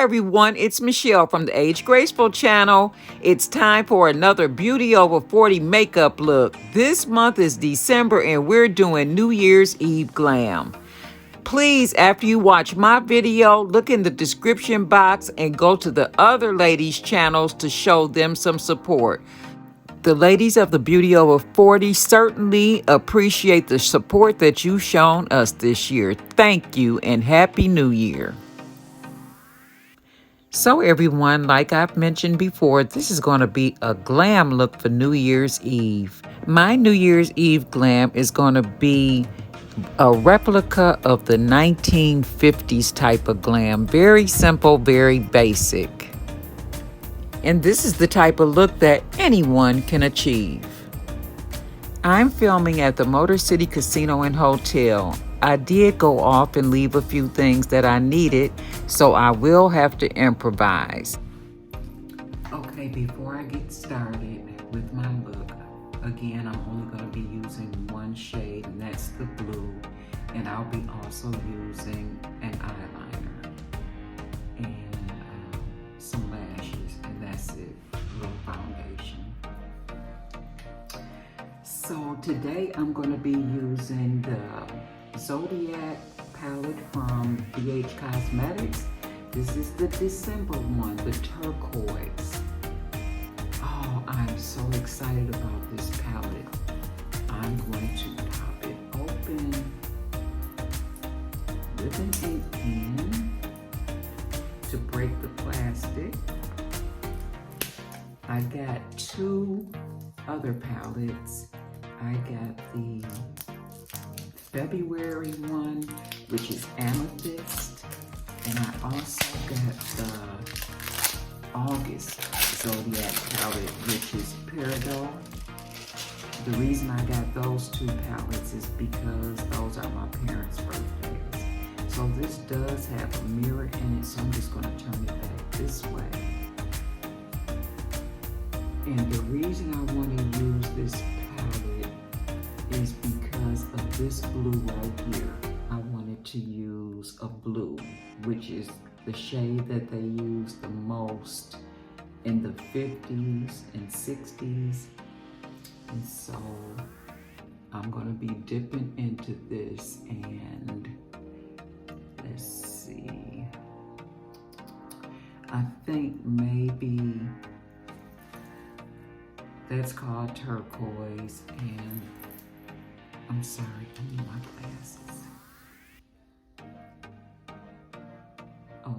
everyone, it's Michelle from the AgedGraceful channel. It's time for another Beauty Over 40 makeup look. This month is December and we're doing New Year's Eve glam. Please, after you watch my video, look in the description box and go to the other ladies' channels to show them some support. The ladies of the Beauty Over 40 certainly appreciate the support that you've shown us this year. Thank you and Happy New Year. So everyone, like I've mentioned before, this is going to be a glam look for New Year's Eve. My New Year's Eve glam is going to be a replica of the 1950s type of glam. Very simple, very basic. And this is the type of look that anyone can achieve. I'm filming at the Motor City Casino and Hotel. I did go off and leave a few things that I needed, so I will have to improvise. Okay, before I get started with my look, again, I'm only going to be using one shade, and that's the blue. And I'll be also using an eyeliner and some lashes, and that's it, a little foundation. So today I'm going to be using the Zodiac palette from BH Cosmetics. This is the December one, the turquoise. Oh, I'm so excited about this palette. I'm going to pop it open with an ink pen to break the plastic. I got two other palettes. I got the February one, which is Amethyst, and I also got the August Zodiac palette, which is Peridot. The reason I got those two palettes is because those are my parents' birthdays. So this does have a mirror in it, so I'm just going to turn it back this way. And the reason I want to use this palette is because of this blue right here. I wanted to use a blue, which is the shade that they use the most in the 50s and 60s. And so I'm going to be dipping into this, and let's see. I think maybe that's called turquoise, and I'm sorry, I need my glasses. Oh,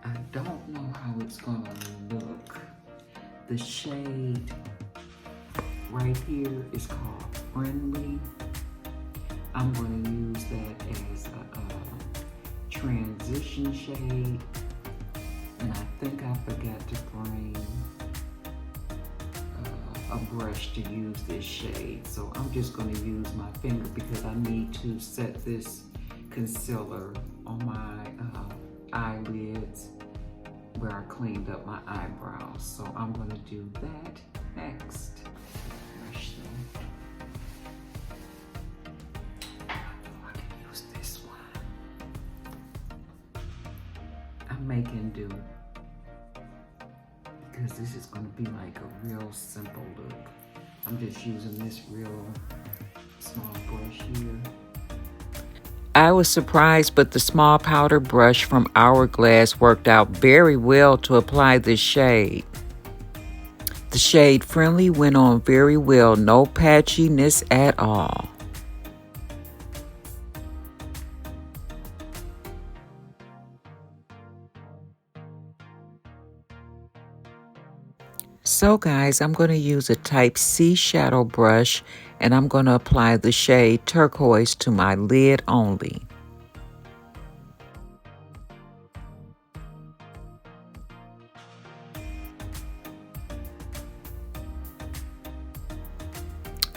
I don't know how it's gonna look. The shade right here is called Friendly. I'm gonna use that as a transition shade, and I think I forgot to bring a brush to use this shade, so I'm just going to use my finger because I need to set this concealer on my eyelids where I cleaned up my eyebrows. So I'm going to do that next. Brush them. I can use this one. I'm making do, because this is going to be like a real simple look. I'm just using this real small brush here. I was surprised, but the small powder brush from Hourglass worked out very well to apply this shade. The shade Friendly went on very well, no patchiness at all. So guys, I'm going to use a type C shadow brush, and I'm going to apply the shade Turquoise to my lid only.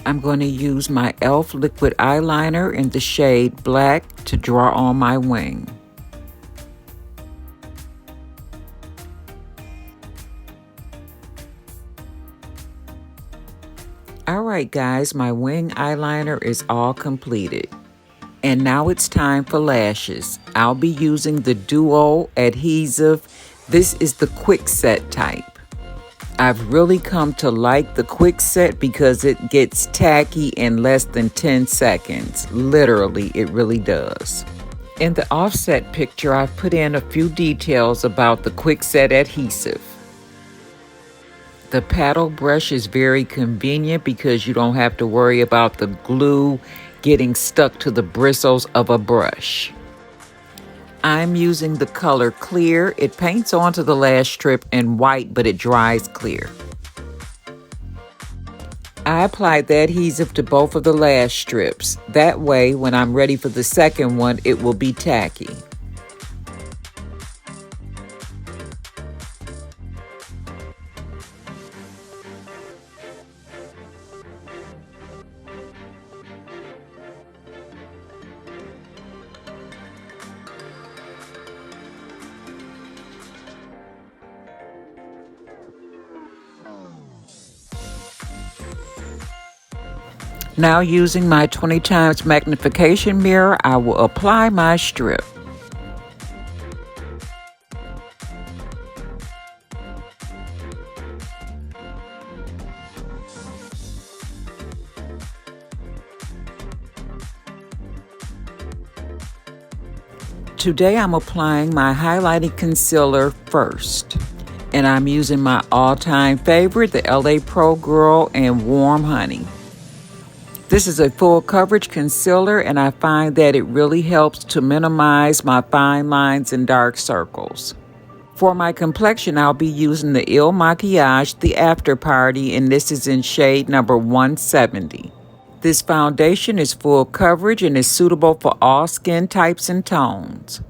I'm going to use my e.l.f. liquid eyeliner in the shade Black to draw on my wing. Alright guys, my wing eyeliner is all completed. And now it's time for lashes. I'll be using the Duo adhesive. This is the quick set type. I've really come to like the quick set because it gets tacky in less than 10 seconds. Literally, it really does. In the offset picture, I've put in a few details about the quick set adhesive. The paddle brush is very convenient because you don't have to worry about the glue getting stuck to the bristles of a brush. I'm using the color clear. It paints onto the lash strip in white, but it dries clear. I applied the adhesive to both of the lash strips. That way, when I'm ready for the second one, it will be tacky. Now using my 20 times magnification mirror, I will apply my strip. Today I'm applying my highlighting concealer first. And I'm using my all-time favorite, the LA Pro Girl in Warm Honey. This is a full coverage concealer, and I find that it really helps to minimize my fine lines and dark circles. For my complexion, I'll be using the Il Makiage, the After Party, and this is in shade number 170. This foundation is full coverage and is suitable for all skin types and tones.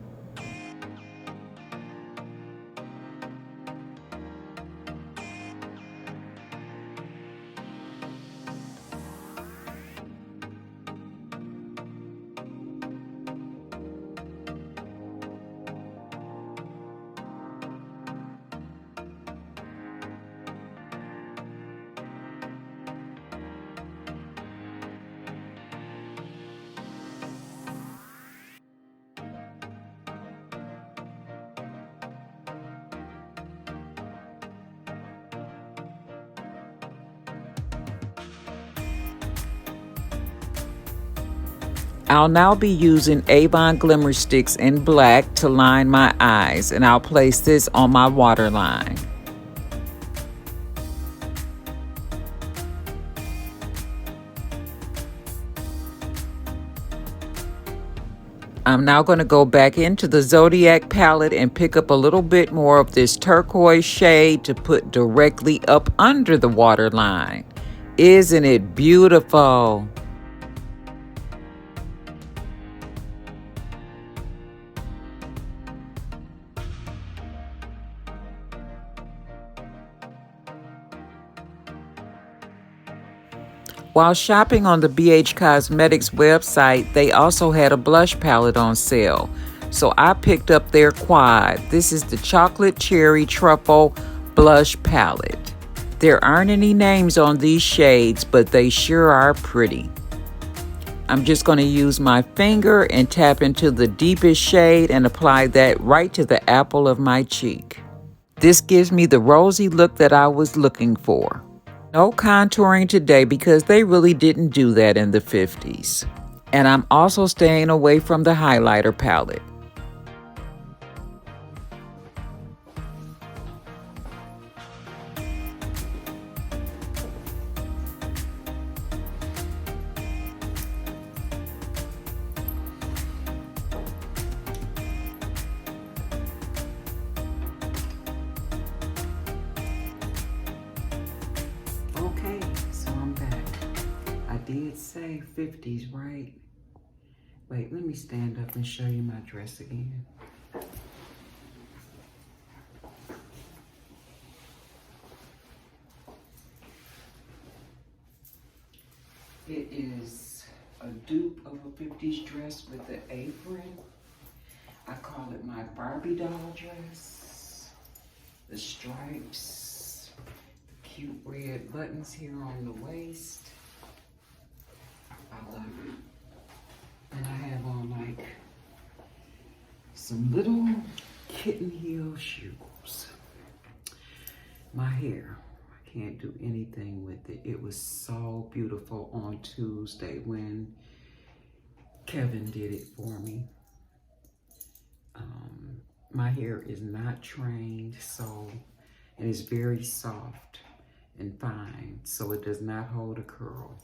I'll now be using Avon Glimmer Sticks in black to line my eyes, and I'll place this on my waterline. I'm now going to go back into the Zodiac palette and pick up a little bit more of this turquoise shade to put directly up under the waterline. Isn't it beautiful? While shopping on the BH Cosmetics website, they also had a blush palette on sale. So I picked up their quad. This is the Chocolate Cherry Truffle Blush Palette. There aren't any names on these shades, but they sure are pretty. I'm just going to use my finger and tap into the deepest shade and apply that right to the apple of my cheek. This gives me the rosy look that I was looking for. No contouring today because they really didn't do that in the 50s. And I'm also staying away from the highlighter palette. Okay, so I'm back. I did say 50s, right? Wait, let me stand up and show you my dress again. It is a dupe of a 50s dress with the apron. I call it my Barbie doll dress. The stripes, the cute red buttons here on the waist. I love it. And I have on like some little kitten heel shoes. My hair, I can't do anything with it. It was so beautiful on Tuesday when Kevin did it for me. My hair is not trained, and it's very soft and fine, so it does not hold a curl.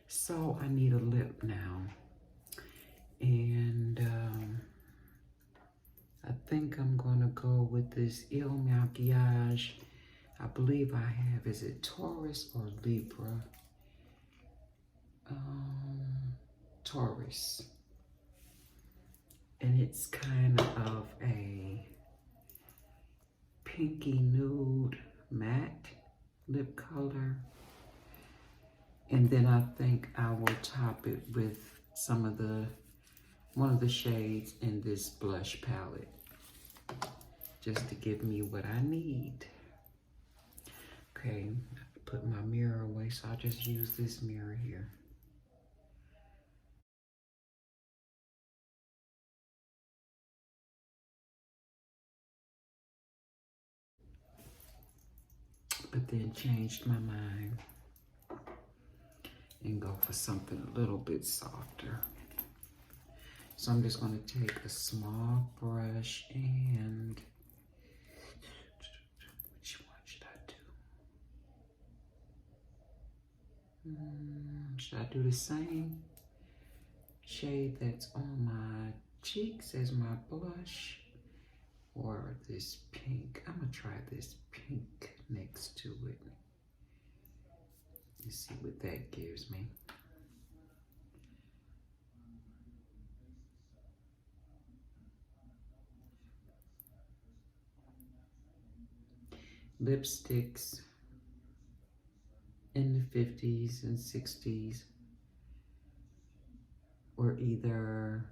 So I need a lip now. And I think I'm gonna go with this Il Maquillage. I believe I have, is it Taurus or Libra? Taurus. And it's kind of a pinky nude matte lip color. And then I think I will top it with one of the shades in this blush palette, just to give me what I need. Okay, put my mirror away, so I'll just use this mirror here. But then changed my mind and go for something a little bit softer. So I'm just going to take a small brush and which one should I do? Should I do the same shade that's on my cheeks as my blush, or this pink? I'm gonna try this pink next to it. Let's see what that gives me. Lipsticks in the 50s and 60s were either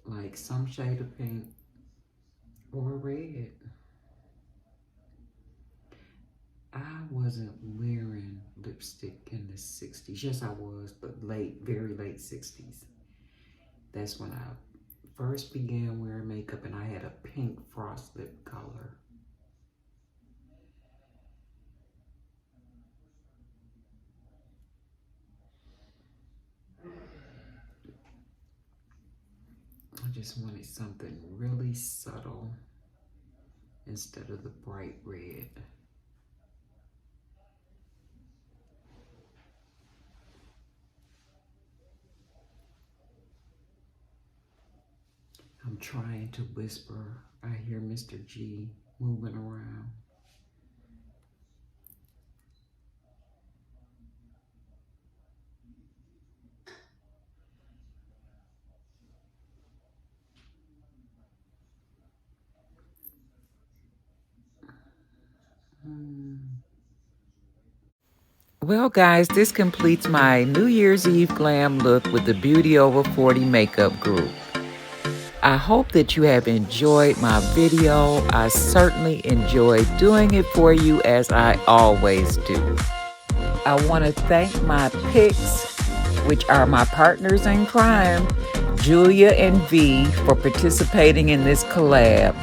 like some shade of pink or red. I wasn't wearing lipstick in the 60s. Yes, I was, but very late 60s. That's when I first began wearing makeup, and I had a pink frost lip color. I just wanted something really subtle instead of the bright red. I'm trying to whisper. I hear Mr. G moving around. Well, guys, this completes my New Year's Eve glam look with the Beauty Over 40 makeup group. I hope that you have enjoyed my video. I certainly enjoy doing it for you, as I always do. I want to thank my picks, which are my partners in crime, Julia and V, for participating in this collab.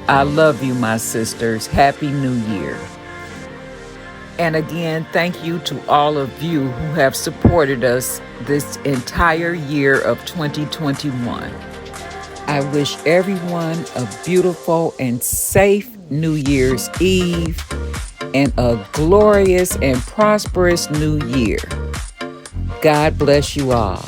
I love you, my sisters. Happy New Year. And again, thank you to all of you who have supported us this entire year of 2021. I wish everyone a beautiful and safe New Year's Eve and a glorious and prosperous new year. God bless you all.